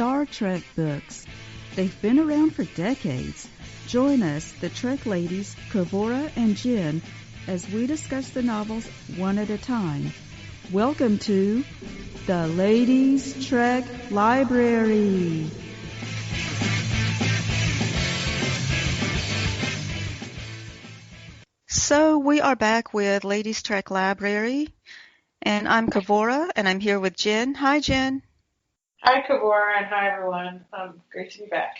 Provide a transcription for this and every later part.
Star Trek books. They've been around for decades. Join us, the Trek ladies, Kavura and Jen, as we discuss the novels one at a time. Welcome to the Ladies Trek Library. So we are back with Ladies Trek Library, and I'm Kavura, and I'm here with Jen. Hi, Jen. Hi, Kavura, and hi, everyone. Great to be back.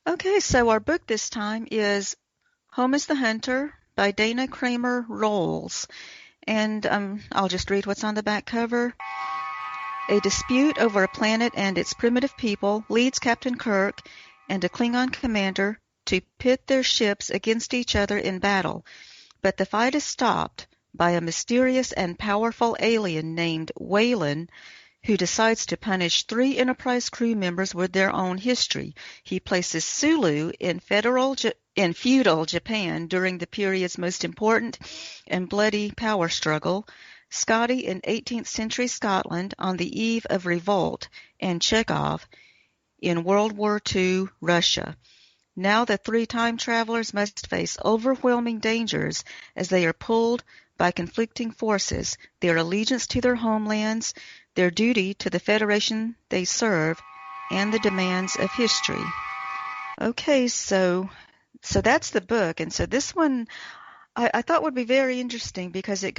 Okay, so our book this time is Home is the Hunter by Dana Kramer-Rolls. And I'll just read what's on the back cover. A dispute over a planet and its primitive people leads Captain Kirk and a Klingon commander to pit their ships against each other in battle. But the fight is stopped by a mysterious and powerful alien named Weyland, who decides to punish 3 Enterprise crew members with their own history. He places Sulu in feudal Japan during the period's most important and bloody power struggle, Scotty in 18th century Scotland on the eve of revolt, and Chekhov in World War II Russia. Now the 3 time travelers must face overwhelming dangers as they are pulled by conflicting forces, their allegiance to their homelands, their duty to the Federation they serve, and the demands of history. Okay, so that's the book. And so this one I thought would be very interesting because it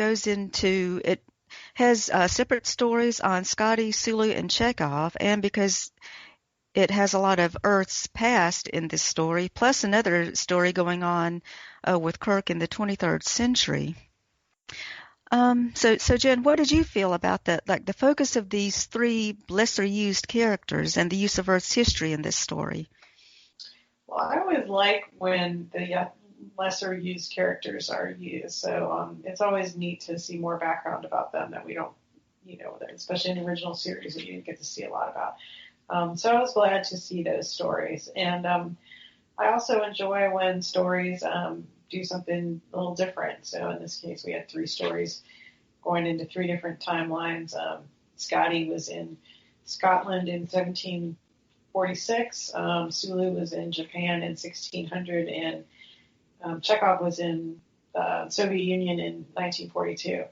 has separate stories on Scotty, Sulu, and Chekhov, and because it has a lot of Earth's past in this story, plus another story going on with Kirk in the 23rd century. So Jen, what did you feel about that? Like the focus of these 3 lesser used characters and the use of Earth's history in this story? Well, I always like when the lesser used characters are used. So it's always neat to see more background about them that we don't, especially in the original series that you didn't get to see a lot about. So I was glad to see those stories. And I also enjoy when stories do something a little different. So in this case, we had 3 stories going into 3 different timelines. Scotty was in Scotland in 1746. Sulu was in Japan in 1600, and Chekhov was in Soviet Union in 1942.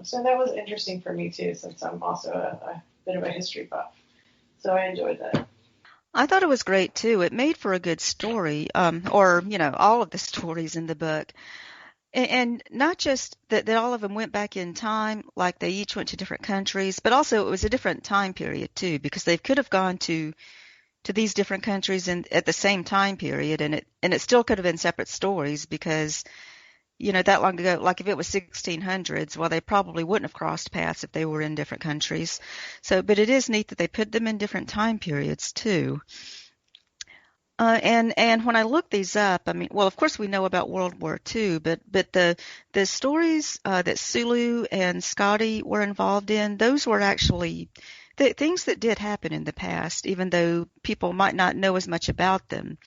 So that was interesting for me too, since I'm also a bit of a history buff. So I enjoyed that. I thought it was great too. It made for a good story, all of the stories in the book. And not just that all of them went back in time, like they each went to different countries, but also it was a different time period too, because they could have gone to these different countries at the same time period, and it still could have been separate stories because, that long ago, like if it was 1600s, well, they probably wouldn't have crossed paths if they were in different countries. So, but it is neat that they put them in different time periods too. And when I looked these up, of course we know about World War II, but the stories that Sulu and Scotty were involved in, those were actually things that did happen in the past, even though people might not know as much about them.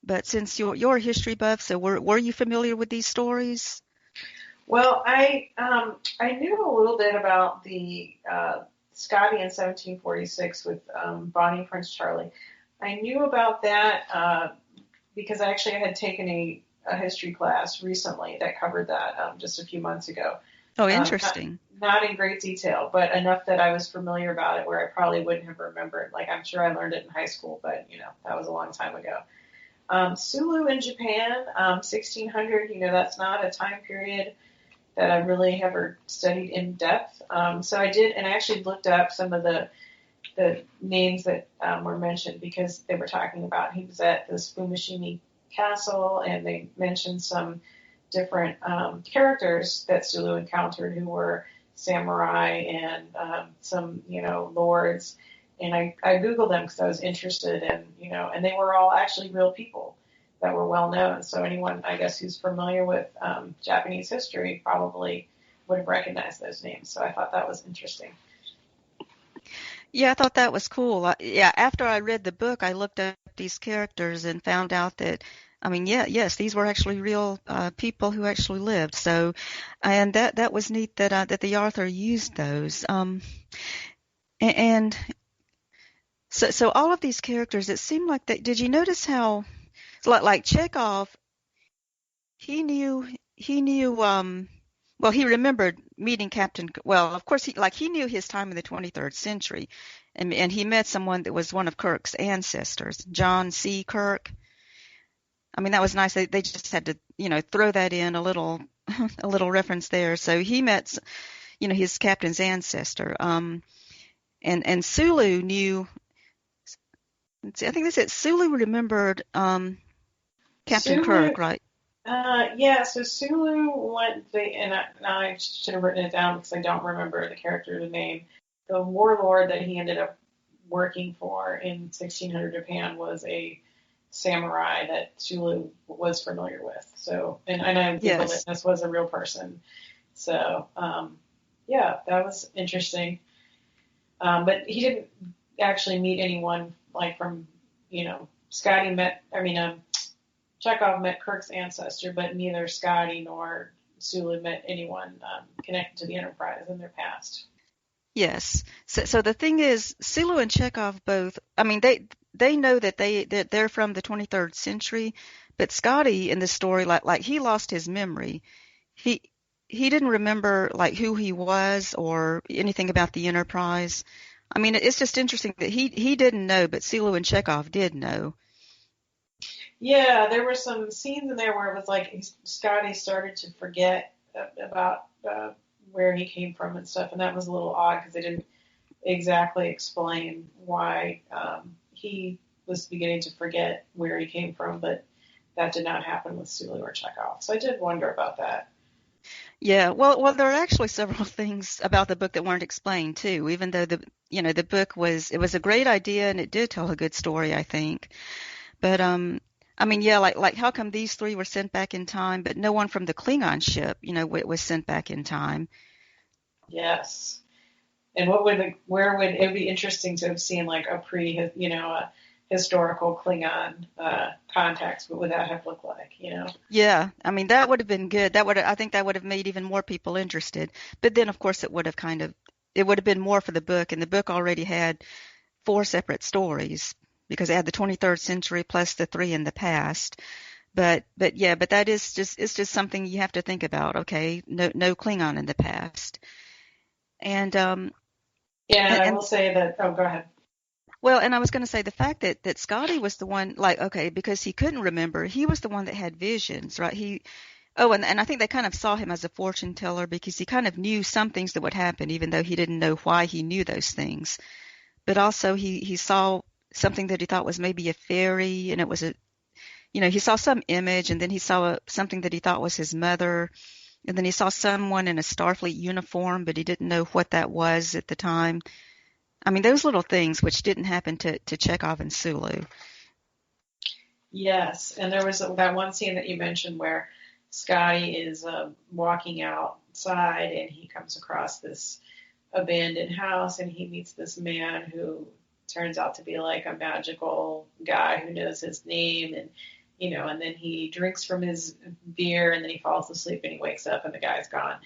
But since you're a history buff, so were you familiar with these stories? Well, I knew a little bit about the Scotty in 1746 with Bonnie and Prince Charlie. I knew about that because I had taken a history class recently that covered that just a few months ago. Oh, interesting. Not in great detail, but enough that I was familiar about it where I probably wouldn't have remembered. Like, I'm sure I learned it in high school, but, that was a long time ago. Sulu in Japan, 1600, that's not a time period that I really ever studied in depth. So I did, and I actually looked up some of the names that were mentioned because they were talking about he was at the Fumishimi Castle, and they mentioned some different characters that Sulu encountered who were samurai and some, lords. And I Googled them because I was interested in, and they were all actually real people that were well known. So anyone, I guess, who's familiar with Japanese history probably would have recognized those names. So I thought that was interesting. Yeah, I thought that was cool. After I read the book, I looked up these characters and found out that, yes, these were actually real people who actually lived. So, and that was neat that the author used those. And So all of these characters, it seemed like they, did you notice how, like Chekhov, he knew, well, he remembered meeting well, of course, he knew his time in the 23rd century, and he met someone that was one of Kirk's ancestors, John C. Kirk. I mean, that was nice. They just had to, throw that in a little, a little reference there. So he met, his captain's ancestor. And Sulu knew, let's see, I think they said Sulu remembered, Captain Sulu, Kirk, right? yeah, so Sulu went, now I should have written it down because I don't remember the character's name. The warlord that he ended up working for in 1600 Japan was a samurai that Sulu was familiar with. So, and I Googled it, Yes. and this was a real person. So, yeah, that was interesting. But he didn't actually meet anyone like from, Scotty met, Chekhov met Kirk's ancestor, but neither Scotty nor Sulu met anyone connected to the Enterprise in their past. Yes. So the thing is, Sulu and Chekhov both, I mean, they know that they're from the 23rd century, but Scotty in the story, like he lost his memory. He he didn't remember like who he was or anything about the Enterprise. I mean, it's just interesting that he didn't know, but Sulu and Chekhov did know. Yeah, there were some scenes in there where it was like Scotty started to forget about where he came from and stuff, and that was a little odd because they didn't exactly explain why he was beginning to forget where he came from, but that did not happen with Sulu or Chekhov. So I did wonder about that. Yeah, well, there are actually several things about the book that weren't explained too, even though the book it was a great idea and it did tell a good story, I think. But I mean, yeah, like how come these three were sent back in time, but no one from the Klingon ship, was sent back in time? Yes. And what would where would it would be interesting to have seen like a historical Klingon context? What would that have looked like? Yeah, I mean that would have been good. I think that would have made even more people interested. But then of course it would have been more for the book, and the book already had four separate stories because it had the 23rd century plus the three in the past. But yeah, but that is just it's just something you have to think about. Okay, no Klingon in the past. And Yeah, and and, I and will say that. Oh, go ahead. well, and I was going to say the fact that Scotty was the one, like, okay, because he couldn't remember, he was the one that had visions, right? And I think they kind of saw him as a fortune teller because he kind of knew some things that would happen, even though he didn't know why he knew those things. But also he saw something that he thought was maybe a fairy, and it was he saw some image, and then he saw something that he thought was his mother, and then he saw someone in a Starfleet uniform, but he didn't know what that was at the time. I mean, those little things which didn't happen to Chekhov and Sulu. Yes, and there was that one scene that you mentioned where Scotty is walking outside and he comes across this abandoned house and he meets this man who turns out to be like a magical guy who knows his name and then he drinks from his beer and then he falls asleep and he wakes up and the guy's gone.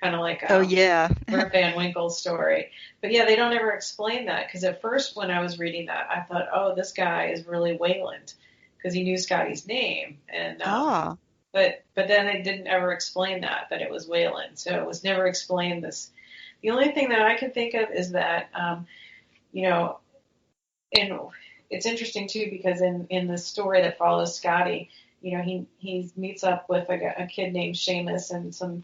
Kind of like Oh yeah. Rip Van Winkle's story. But yeah, they don't ever explain that because at first when I was reading that, I thought, oh, this guy is really Wayland because he knew Scotty's name, and Ah, but then they didn't ever explain that it was Wayland. So it was never explained this. The only thing that I can think of is that you know, and it's interesting too because in the story that follows Scotty, he meets up with a kid named Seamus and some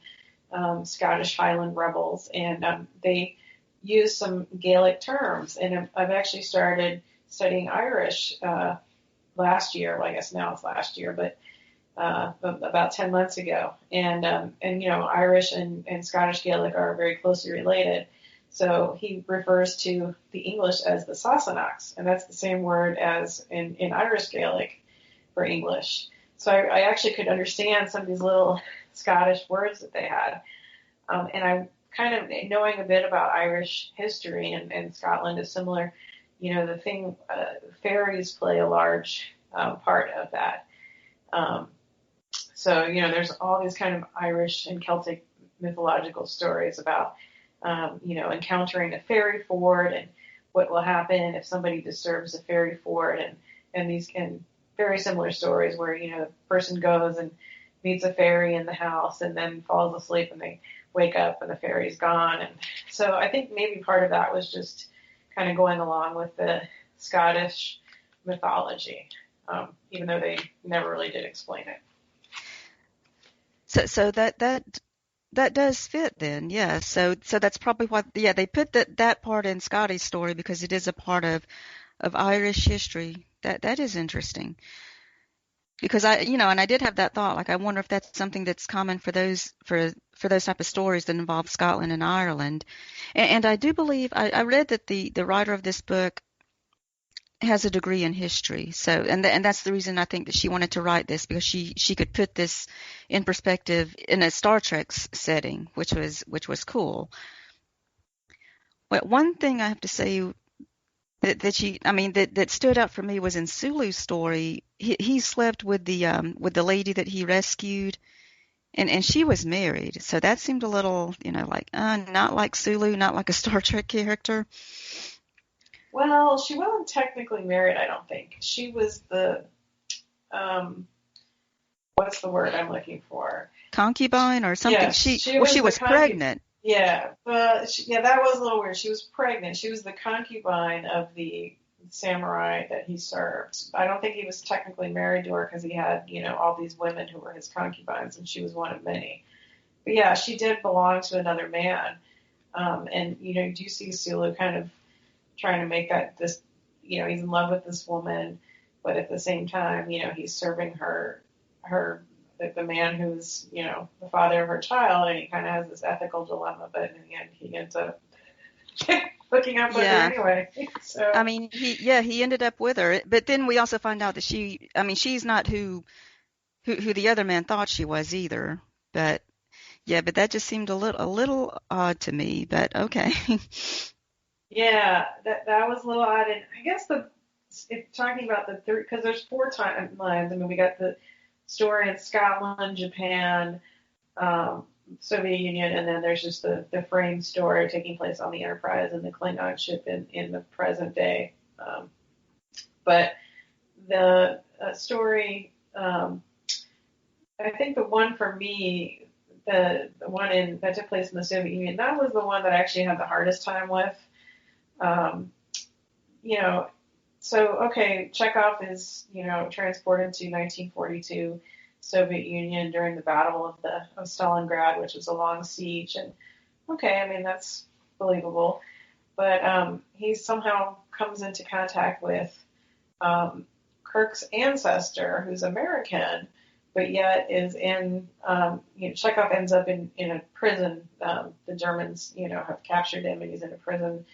Scottish Highland rebels, and they use some Gaelic terms. And I've actually started studying Irish last year. Well, I guess now it's last year, but about 10 months ago. And Irish and Scottish Gaelic are very closely related. So he refers to the English as the Sassenachs, and that's the same word as in Irish Gaelic for English. So I actually could understand some of these little Scottish words that they had. And I'm kind of knowing a bit about Irish history, and Scotland is similar. Fairies play a large part of that. Um, so there's all these kind of Irish and Celtic mythological stories about, encountering a fairy ford and what will happen if somebody disturbs a fairy fort, and these and very similar stories where the person goes and meets a fairy in the house and then falls asleep and they wake up and the fairy's gone. And so I think maybe part of that was just kind of going along with the Scottish mythology, even though they never really did explain it. So that does fit then, yeah. So that's probably what, yeah, they put that part in Scotty's story because it is a part of Irish history. That is interesting. Because and I did have that thought, like I wonder if that's something that's common for those type of stories that involve Scotland and Ireland. And I do believe I read that the writer of this book has a degree in history. So and that's the reason I think that she wanted to write this, because she could put this in perspective in a Star Trek setting, which was cool. Well, one thing I have to say that stood out for me was in Sulu's story. He slept with the lady that he rescued, and she was married. So that seemed a little, like not like Sulu, not like a Star Trek character. Well, she wasn't technically married, I don't think. She was the, what's the word I'm looking for? Concubine or something. Yes, she was She the was pregnant. Yeah, but that was a little weird. She was pregnant. She was the concubine of the samurai that he served. I don't think he was technically married to her because he had, all these women who were his concubines, and she was one of many. But yeah, she did belong to another man. And you do see Sulu kind of trying to make he's in love with this woman, but at the same time, he's serving her the man who's, the father of her child, and he kind of has this ethical dilemma, but in the end, he ends up hooking up with her anyway. So I mean, he ended up with her, but then we also find out that she's not who the other man thought she was either. But yeah, but that just seemed a little odd to me. But okay. yeah, that was a little odd, and I guess if talking about the three, because there's four timelines. I mean, we got the story in Scotland, Japan, Soviet Union, and then there's just the frame story taking place on the Enterprise and the Klingon ship in the present day. But the story, I think the one for me, the one that took place in the Soviet Union, that was the one that I actually had the hardest time with. You know, so okay, Chekhov is transported to 1942 Soviet Union during the Battle of Stalingrad, which was a long siege, and okay, I mean that's believable, but he somehow comes into contact with Kirk's ancestor, who's American, but yet is in Chekhov ends up in a prison. The Germans have captured him, and he's in a prison.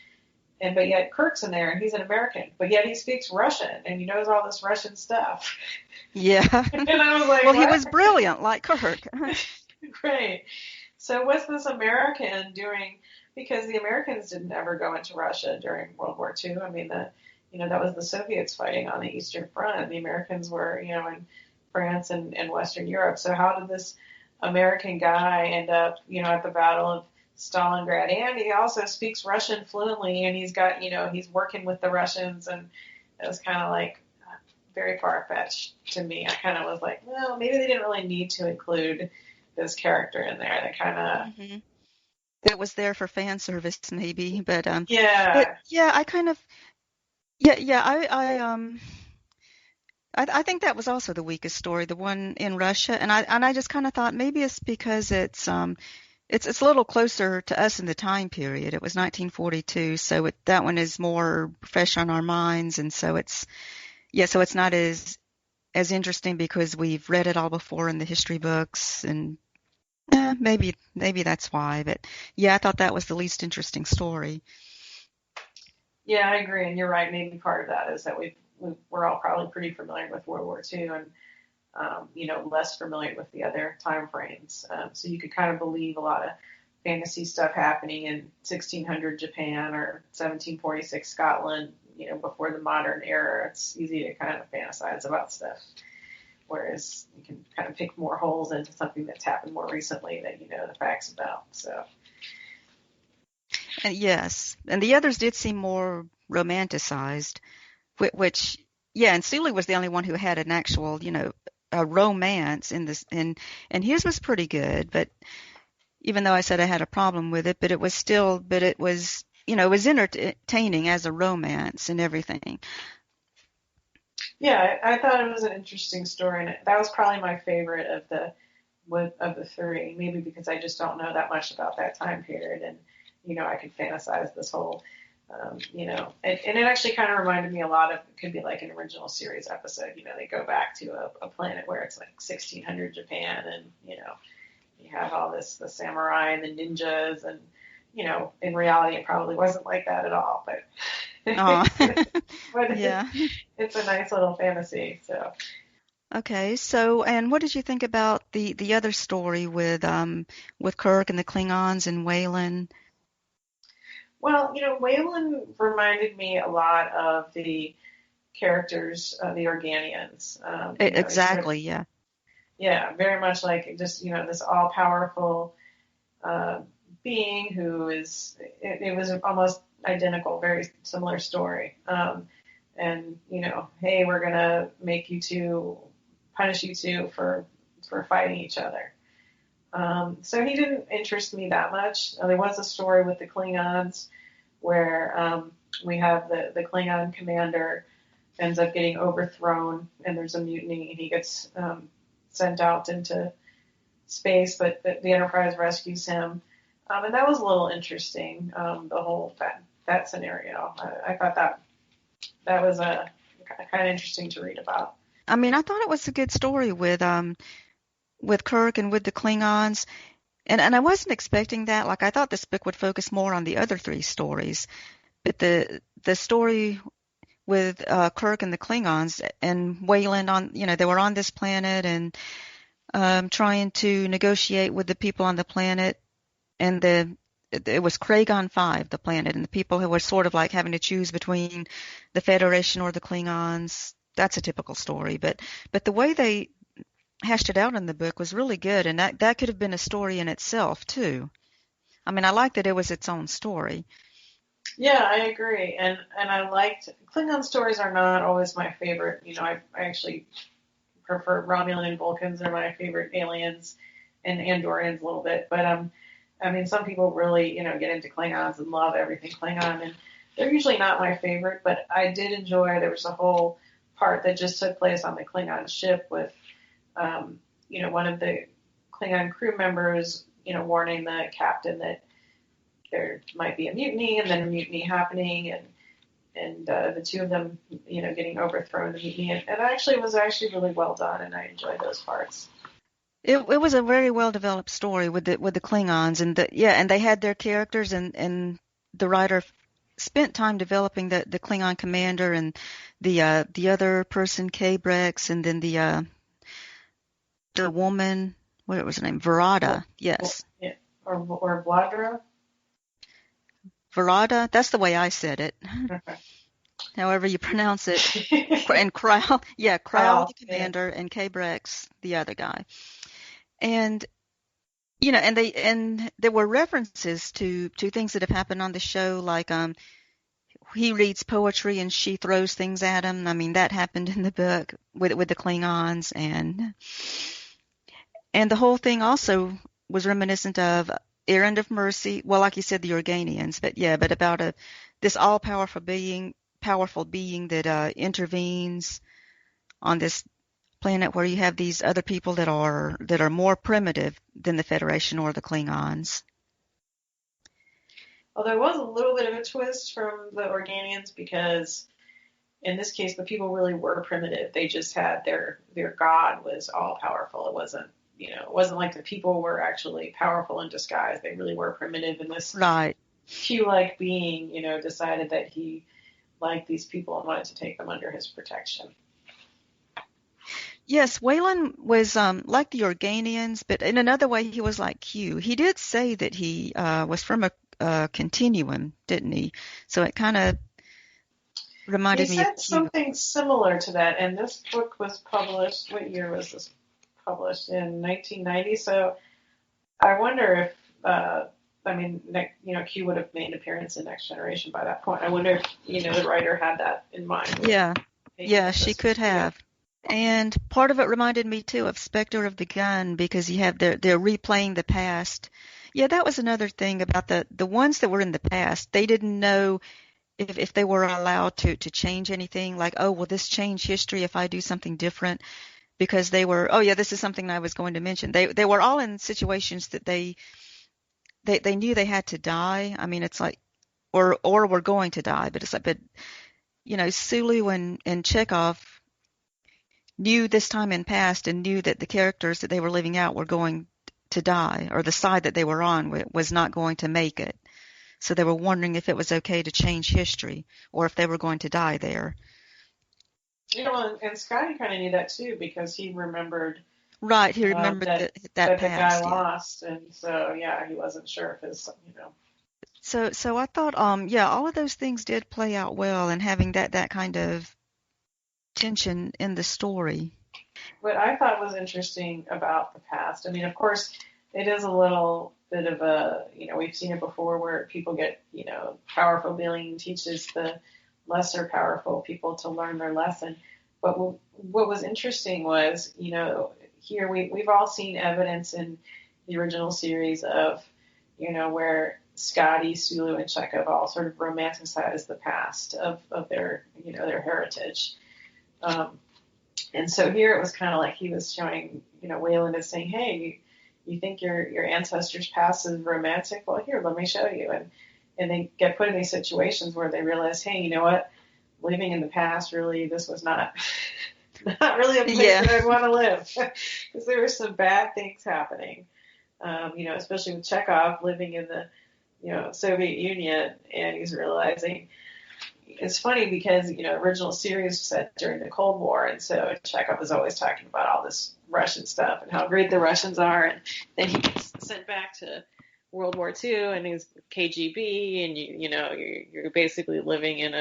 And but yet Kirk's in there, and he's an American, but yet he speaks Russian, and he knows all this Russian stuff. Yeah. And I was like, well, what? He was brilliant, like Kirk. Great. So what's this American doing? Because the Americans didn't ever go into Russia during World War II. I mean, that was the Soviets fighting on the Eastern Front. The Americans were, in France and Western Europe. So how did this American guy end up, at the Battle of Stalingrad? And he also speaks Russian fluently, and he's got, he's working with the Russians, and it was kind of like very far-fetched to me. I kind of was like, well, maybe they didn't really need to include this character in there. They kind of It was there for fan service, maybe, but yeah, I kind of yeah I think that was also the weakest story, the one in Russia, and I just kind of thought maybe it's because it's a little closer to us in the time period. It was 1942, so that one is more fresh on our minds, and so it's not as interesting because we've read it all before in the history books, and maybe that's why. But yeah, I thought that was the least interesting story. yeah, I agree, and you're right. Maybe part of that is that we're all probably pretty familiar with World War II, and less familiar with the other time frames. So you could kind of believe a lot of fantasy stuff happening in 1600 Japan or 1746 Scotland, before the modern era. It's easy to kind of fantasize about stuff, whereas you can kind of pick more holes into something that's happened more recently that you know the facts about. So. And yes, and the others did seem more romanticized, which, yeah, and Sulu was the only one who had an actual, a romance in this, and his was pretty good, but even though I said I had a problem with it, but it was, it was entertaining as a romance and everything. Yeah, I thought it was an interesting story, and that was probably my favorite of the three. Maybe because I just don't know that much about that time period, and I could fantasize this whole, and it actually kind of reminded me a lot of, it could be like an original series episode. They go back to a planet where it's like 1600 Japan, and you have all the samurai and the ninjas, and in reality, it probably wasn't like that at all, but Oh, but yeah. it's a nice little fantasy. So, Okay, so and what did you think about the other story with Kirk and the Klingons and Wayland? well, Waylon reminded me a lot of the characters, the Organians. He's sort of, Exactly, yeah. yeah, very much like just this all-powerful uh, being who it was almost identical, very similar story. And hey, we're gonna make you two, punish you two for fighting each other. So he didn't interest me that much. There was a story with the Klingons where we have the Klingon commander ends up getting overthrown, and there's a mutiny, and he gets sent out into space, but the Enterprise rescues him, and that was a little interesting. The whole that scenario, I thought that was a kind of interesting to read about. I mean, I thought it was a good story with Kirk and with the Klingons, and I wasn't expecting that. Like I thought this book would focus more on the other three stories, but the story with Kirk and the Klingons and Wayland on, they were on this planet and trying to negotiate with the people on the planet, and it was Kragon 5, the planet, and the people who were sort of like having to choose between the Federation or the Klingons. That's a typical story, but the way they hashed it out in the book was really good, and that could have been a story in itself too. I mean, I liked that it was its own story. Yeah, I agree, and I liked Klingon stories are not always my favorite. I actually prefer Romulan and Vulcans are my favorite aliens, and Andorians a little bit, but I mean, some people really, get into Klingons and love everything Klingon, and they're usually not my favorite, but I did enjoy, there was a whole part that just took place on the Klingon ship with, one of the Klingon crew members, warning the captain that there might be a mutiny, and then a mutiny happening, and the two of them, getting overthrown, the mutiny, and it actually was actually really well done, and I enjoyed those parts. It was a very well developed story with the Klingons and and they had their characters and the writer spent time developing the Klingon commander and the other person K-Brex and then the woman, what was her name, Well, Verada. well, Yes, yeah, or Vladra. Verada. That's the way I said it. However you pronounce it. And Crowl, yeah, Crowl Wow, the yeah. commander and K-Brex the other guy. And and there were references to things that have happened on the show, like he reads poetry and she throws things at him. I mean, that happened in the book with the Klingons, and the whole thing also was reminiscent of Errand of Mercy. Well, like you said, the Organians, but yeah, but about this powerful being that intervenes on this planet where you have these other people that are more primitive than the Federation or the Klingons. Well, there was a little bit of a twist from the Organians because in this case, the people really were primitive. They just had their god was all powerful. It wasn't like the people were actually powerful in disguise. They really were primitive, and this Right. Q-like being, decided that he liked these people and wanted to take them under his protection. Yes, Waylon was like the Organians, but in another way, he was like Q. He did say that he was from a continuum, didn't he? So it kind of He reminded me of said Q. something similar to that, and this book was published. What year was this published? In 1990. So I wonder if I mean, Q would have made an appearance in Next Generation by that point. I wonder if, the writer had that in mind with Yeah. making Yeah, it she this could way. have. And part of it reminded me too of Spectre of the Gun because you have they're replaying the past. Yeah, that was another thing about the ones that were in the past. They didn't know if they were allowed to change anything, like, oh, will this change history if I do something different? Because they were, oh yeah, this is something I was going to mention. They were all in situations that they knew they had to die. I mean, it's like or were going to die, but it's like, but Sulu and Chekhov knew this time in past and knew that the characters that they were living out were going to die, or the side that they were on was not going to make it. So they were wondering if it was okay to change history or if they were going to die there. Well, and Scotty kind of knew that too because he remembered Right, he remembered that that the guy past, yeah. lost, and so yeah, he wasn't sure if his. So I thought, yeah, all of those things did play out well, and having that kind of tension in the story. What I thought was interesting about the past, I mean, of course, it is a little bit of we've seen it before where people get, powerful being teaches the lesser powerful people to learn their lesson. But what was interesting was, here we've all seen evidence in the original series of, where Scotty, Sulu, and Chekhov all sort of romanticize the past of their, their heritage. Um, and so here it was kind of like he was showing, Wayland is saying, hey, you think your ancestors' past is romantic? Well, here, let me show you. And they get put in these situations where they realize, hey, you know what? Living in the past, really, this was not not really a place Yeah. that I'd want to live because there were some bad things happening. Especially with Chekhov living in the, Soviet Union, and he's realizing it's funny because original series was set during the Cold War, and so Chekhov was always talking about all this Russian stuff and how great the Russians are, and then he gets sent back to World War II, and he's KGB, and you're basically living in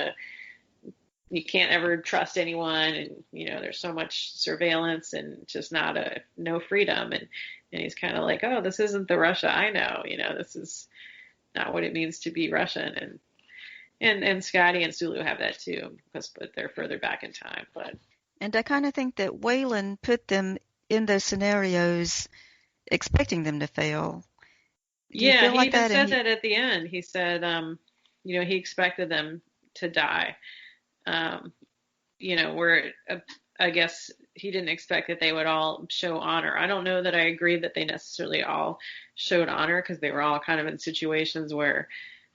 you can't ever trust anyone, and there's so much surveillance and just no freedom, and he's kind of like, oh, this isn't the Russia I know, this is not what it means to be Russian, and Scotty and Sulu have that too, but they're further back in time. But And I kind of think that Wayland put them in those scenarios expecting them to fail. Do you yeah, feel he like even that? said that at the end. He said, he expected them to die. Um, where I guess he didn't expect that they would all show honor. I don't know that I agree that they necessarily all showed honor because they were all kind of in situations where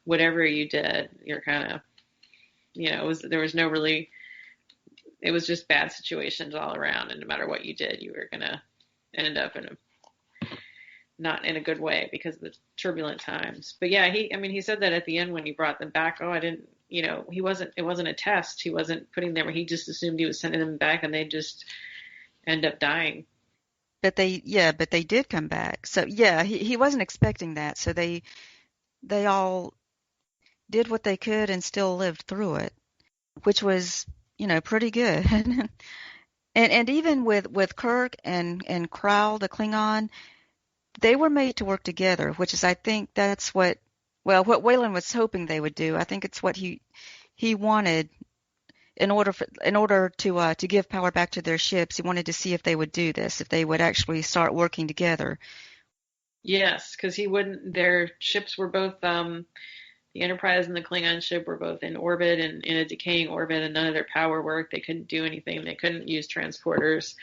whatever you did, you're kind of, there was no really, it was just bad situations all around, and no matter what you did, you were gonna end up not in a good way because of the turbulent times. But yeah, he said that at the end when he brought them back. Oh, I didn't, it wasn't a test. He wasn't putting them. He just assumed he was sending them back, and they just end up dying. But they did come back. So yeah, he wasn't expecting that. So they all did what they could and still lived through it, which was, pretty good. And even with Kirk and Krall, the Klingon, they were made to work together, which is, I think that's what Wayland was hoping they would do. I think it's what he wanted in order to give power back to their ships. He wanted to see if they would do this, if they would actually start working together. Yes, because he wouldn't. Their ships were both the Enterprise and the Klingon ship were both in orbit and in a decaying orbit, and none of their power worked. They couldn't do anything. They couldn't use transporters,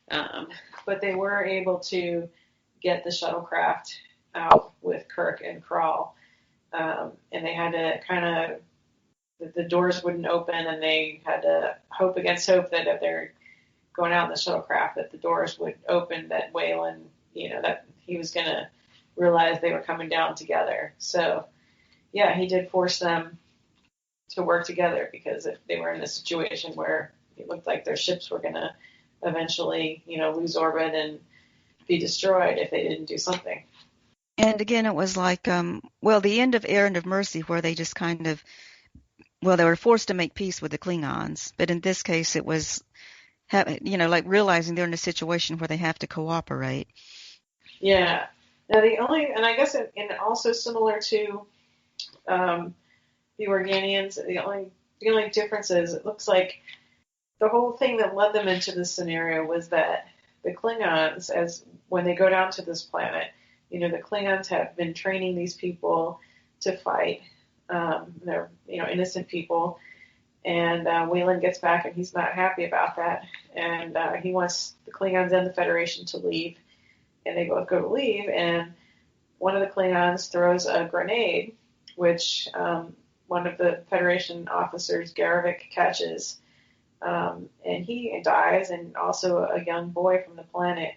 but they were able to get the shuttlecraft out with Kirk and Krall, and they had to kind of the doors wouldn't open, and they had to hope against hope that if they're going out in the shuttlecraft, that the doors would open. That Wayland, that he was going to realize they were coming down together. So yeah, he did force them to work together because if they were in a situation where it looked like their ships were going to eventually, lose orbit and be destroyed if they didn't do something. And again, it was like, the end of Errand of Mercy, where they just kind of, they were forced to make peace with the Klingons. But in this case, it was, like realizing they're in a situation where they have to cooperate. Yeah. Now the only, and I guess and also similar to the Organians, the only difference is it looks like the whole thing that led them into this scenario was that the Klingons, as when they go down to this planet, the Klingons have been training these people to fight. They're innocent people, and Wayland gets back and he's not happy about that, and he wants the Klingons and the Federation to leave, and they both go to leave, and one of the Klingons throws a grenade, which one of the Federation officers, Garvik, catches. And he dies, and also a young boy from the planet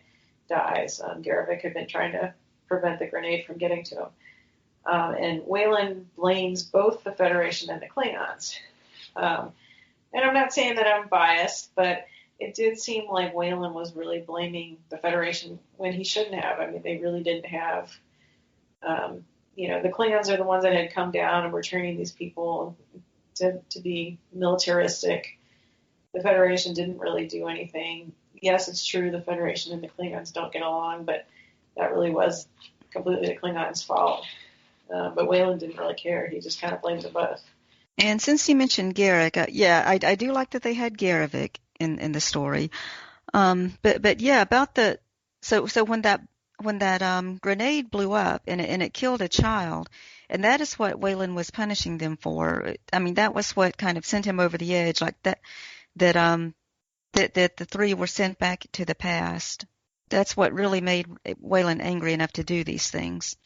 dies. Garvik had been trying to prevent the grenade from getting to him. And Wayland blames both the Federation and the Klingons. And I'm not saying that I'm biased, but it did seem like Wayland was really blaming the Federation when he shouldn't have. I mean, they really didn't have, the Klingons are the ones that had come down and were training these people to be militaristic. The Federation didn't really do anything. Yes, it's true the Federation and the Klingons don't get along, but that really was completely the Klingons' fault. But Wayland didn't really care. He just kind of blamed them both. And since you mentioned Garrick, I do like that they had Garvik in the story. But yeah, about so when that grenade blew up and it killed a child, and that is what Wayland was punishing them for. I mean, that was what kind of sent him over the edge, like that the three were sent back to the past. That's what really made Wayland angry enough to do these things.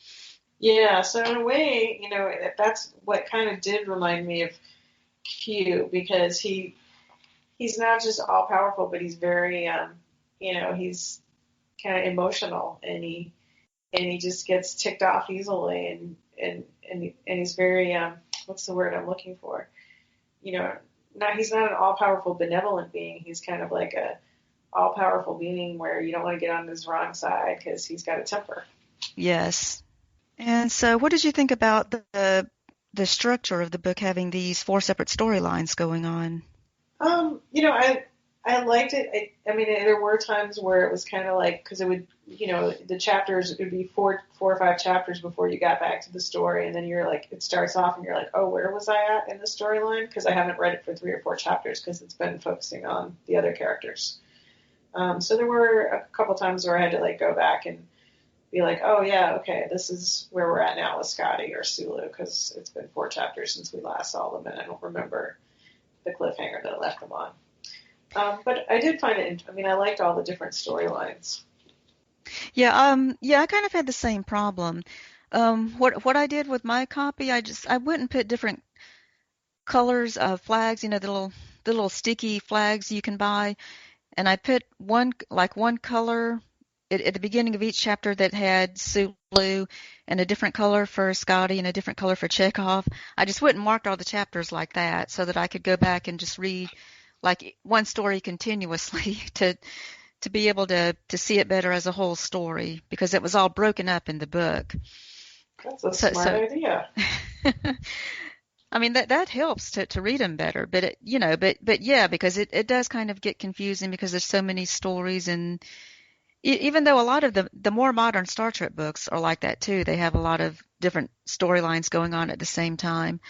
Yeah, so in a way, that's what kind of did remind me of Q, because he's not just all powerful, but he's very he's kind of emotional, and he just gets ticked off easily, and he's very what's the word I'm looking for? He's not an all-powerful benevolent being. He's kind of like a all-powerful being where you don't want to get on his wrong side because he's got a temper. Yes. And so what did you think about the structure of the book having these 4 separate storylines going on? I liked it. I mean, there were times where it was kind of like, because it would, the chapters, it would be 4 or 5 chapters before you got back to the story, and then you're like, it starts off and you're like, oh, where was I at in the storyline? Because I haven't read it for 3 or 4 chapters because it's been focusing on the other characters. So there were a couple times where I had to like go back and be like, oh yeah, okay, this is where we're at now with Scotty or Sulu, because it's been 4 chapters since we last saw them, and I don't remember the cliffhanger that I left them on. But I did find it. I mean, I liked all the different storylines. Yeah, I kind of had the same problem. What I did with my copy, I went and put different colors of flags, the little sticky flags you can buy, and I put one color at the beginning of each chapter that had Sulu, and a different color for Scotty, and a different color for Chekhov. I just went and marked all the chapters like that so that I could go back and just read like one story continuously to be able to see it better as a whole story, because it was all broken up in the book. That's a smart idea. I mean, that helps to read them better, but but yeah, because it does kind of get confusing because there's so many stories, and even though a lot of the more modern Star Trek books are like that too, they have a lot of different storylines going on at the same time.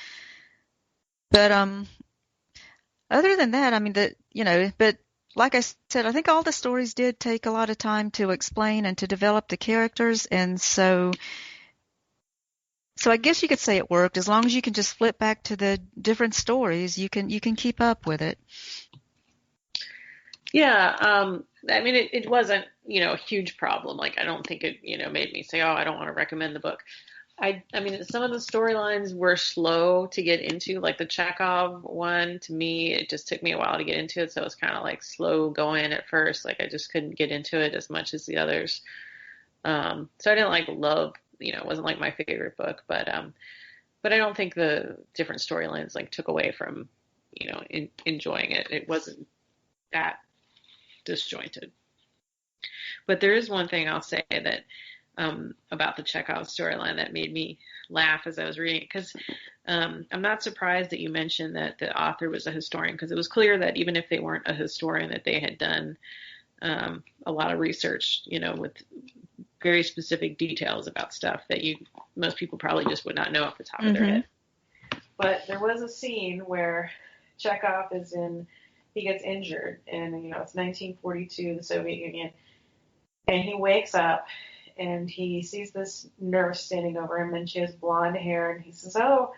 But other than that, I mean, but like I said, I think all the stories did take a lot of time to explain and to develop the characters, and so I guess you could say it worked. As long as you can just flip back to the different stories, you can keep up with it. Yeah, I mean, it wasn't, a huge problem. Like, I don't think it, made me say, oh, I don't want to recommend the book. I mean, some of the storylines were slow to get into, like the Chekhov one. To me, it just took me a while to get into it, so it was kind of like slow going at first. Like, I just couldn't get into it as much as the others. So I didn't like love, it wasn't like my favorite book, but I don't think the different storylines like took away from, enjoying it. It wasn't that disjointed. But there is one thing I'll say that about the Chekhov storyline that made me laugh as I was reading it, because I'm not surprised that you mentioned that the author was a historian, because it was clear that even if they weren't a historian, that they had done a lot of research, with very specific details about stuff that most people probably just would not know off the top of their Mm-hmm. head. But there was a scene where Chekhov he gets injured, and it's 1942, the Soviet Union, and he wakes up and he sees this nurse standing over him, and she has blonde hair, and he says, "Oh,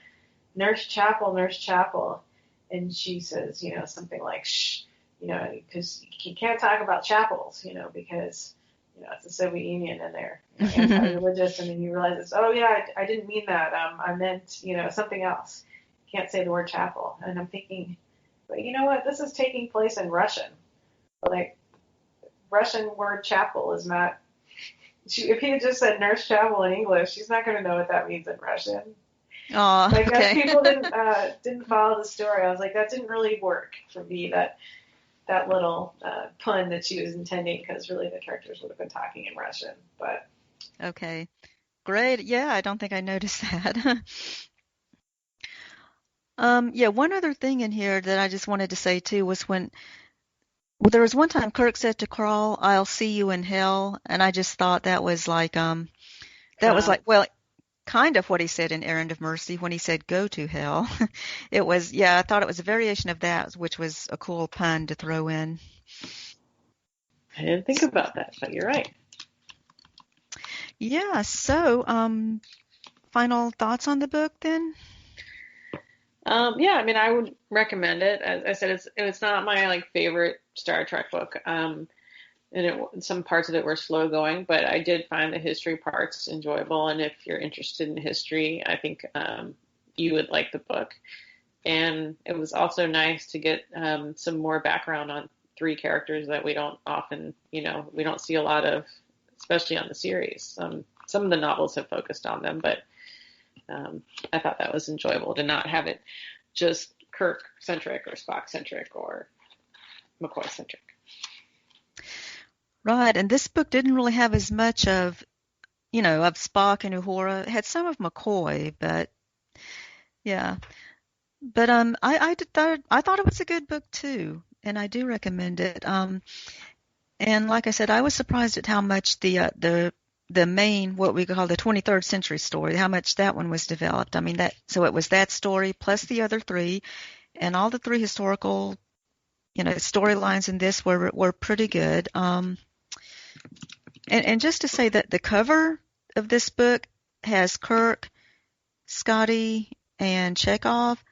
Nurse Chapel, Nurse Chapel," and she says, something like, "Shh," because you can't talk about chapels, because it's the Soviet Union and they're anti-religious, and then you realize it's, oh yeah, I didn't mean that. I meant, something else. You can't say the word chapel. And I'm thinking, but you know what? This is taking place in Russian. Like, Russian word chapel is not. If he had just said Nurse Chapel in English, she's not going to know what that means in Russian. Oh, Like, okay. as people didn't follow the story, I was like, that didn't really work for me. That little pun that she was intending, because really the characters would have been talking in Russian. But Okay. Great. Yeah, I don't think I noticed that. Yeah, one other thing in here that I just wanted to say too was well, there was one time Kirk said to Carl, "I'll see you in hell," and I just thought that was well, kind of what he said in Errand of Mercy when he said, "Go to hell." It was, yeah, I thought it was a variation of that, which was a cool pun to throw in. I didn't think about that, but you're right. Yeah, so, final thoughts on the book then? Yeah, I mean, I would recommend it. As I said, it's not my favorite Star Trek book. And some parts of it were slow going, but I did find the history parts enjoyable. And if you're interested in history, I think you would like the book. And it was also nice to get some more background on three characters that we don't often, we don't see a lot of, especially on the series. Some of the novels have focused on them, but I thought that was enjoyable to not have it just Kirk-centric or Spock-centric or McCoy-centric. Right, and this book didn't really have as much of Spock and Uhura. It had some of McCoy, but yeah. But I thought it was a good book too, and I do recommend it. And like I said, I was surprised at how much the main, what we call the 23rd century story, how much that one was developed. I mean, so it was that story plus the other three, and all the three historical, storylines in this were pretty good. And just to say that the cover of this book has Kirk, Scotty, and Chekhov.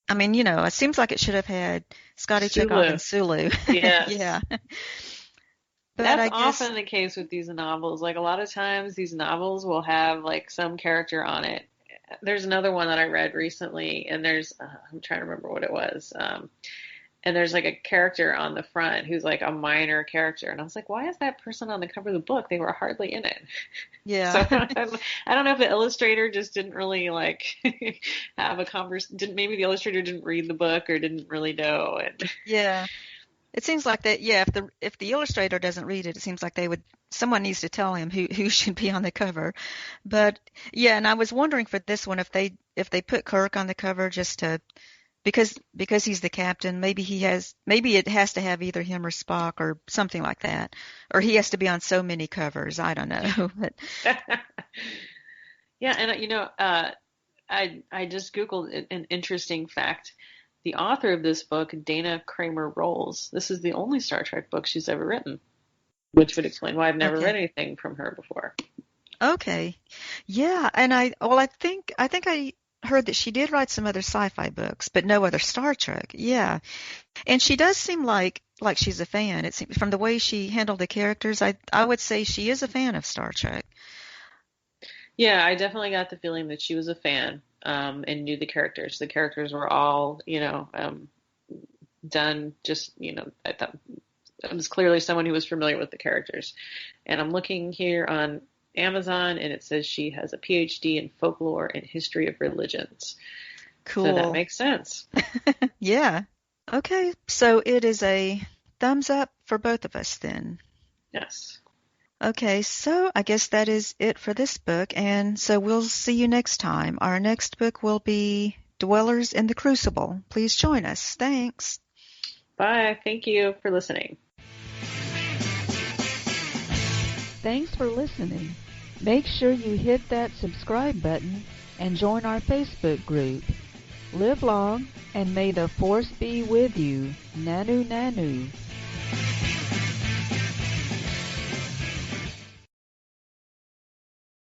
I mean, it seems like it should have had Scotty, Chekhov, and Sulu. Yes. Yeah. But That's I guess often the case with these novels. Like, a lot of times these novels will have some character on it. There's another one that I read recently, and I'm trying to remember what it was. And there's a character on the front who's a minor character. And I was like, why is that person on the cover of the book? They were hardly in it. Yeah. So I don't know if the illustrator just didn't really have a conversation. Maybe the illustrator didn't read the book or didn't really know. Yeah. It seems like that, yeah, if the illustrator doesn't read it, it seems like someone needs to tell him who should be on the cover. But yeah, and I was wondering for this one if they put Kirk on the cover just to because he's the captain, maybe it has to have either him or Spock or something like that. Or he has to be on so many covers, I don't know. But yeah, and I just Googled an interesting fact. The author of this book, Dana Kramer-Rolls, this is the only Star Trek book she's ever written, which would explain why I've never read anything from her before. Okay. Yeah, and I think I heard that she did write some other sci-fi books, but no other Star Trek. Yeah. And she does seem like she's a fan. It seems from the way she handled the characters, I would say she is a fan of Star Trek. Yeah, I definitely got the feeling that she was a fan and knew the characters. The characters were all, done just, I thought it was clearly someone who was familiar with the characters. And I'm looking here on Amazon, and it says she has a PhD in folklore and history of religions. Cool. So that makes sense. Yeah. Okay, so it is a thumbs up for both of us then. Yes. Okay, so I guess that is it for this book, and so we'll see you next time. Our next book will be Dwellers in the Crucible. Please join us. Thanks. Bye. Thank you for listening. Thanks for listening. Make sure you hit that subscribe button and join our Facebook group. Live long, and may the force be with you. Nanu Nanu.